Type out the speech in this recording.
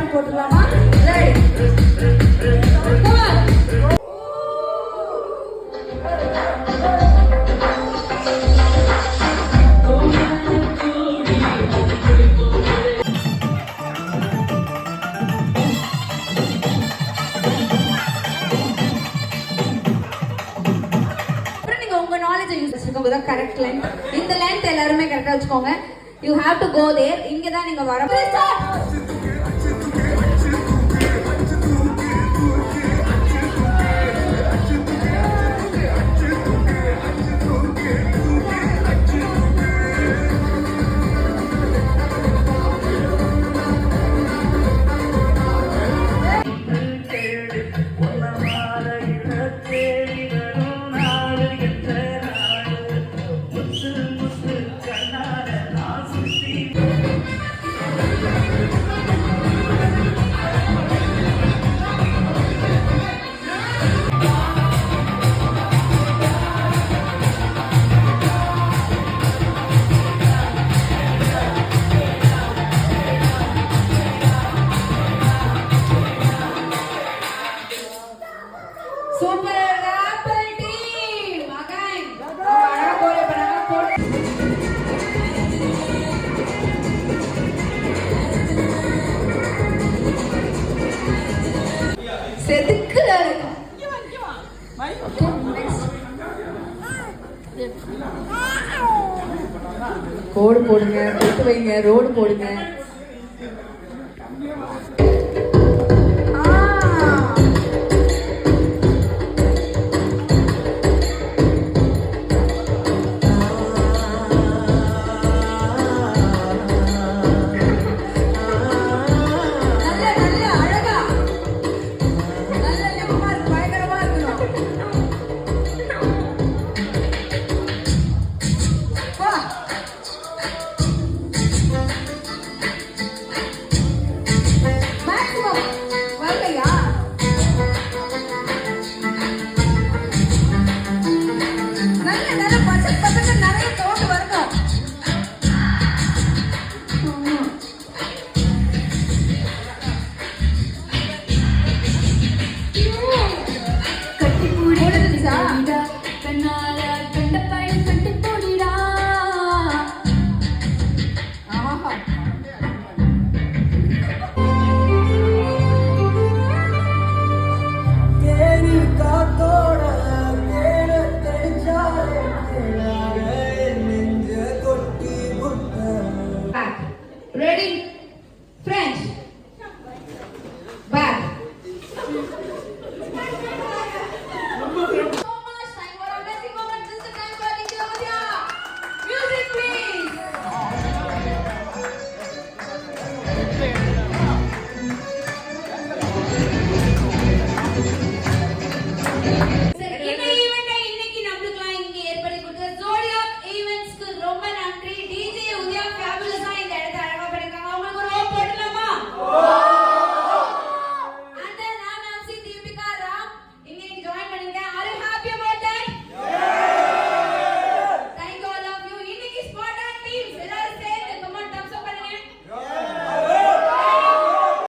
பாட்டு போட்டுடலாமா? Ready? Come on. Correct length இந்த length எல்லாரும் கரெக்ட்டா வெச்சுக்கோங்க you have to go there இங்க தான் நீங்க வர கோடு போடுங்க போட்டு வைங்க ரோடு போடுங்க Ready? French. Back. So much time for a messy moment. This is the time for India. Music, please.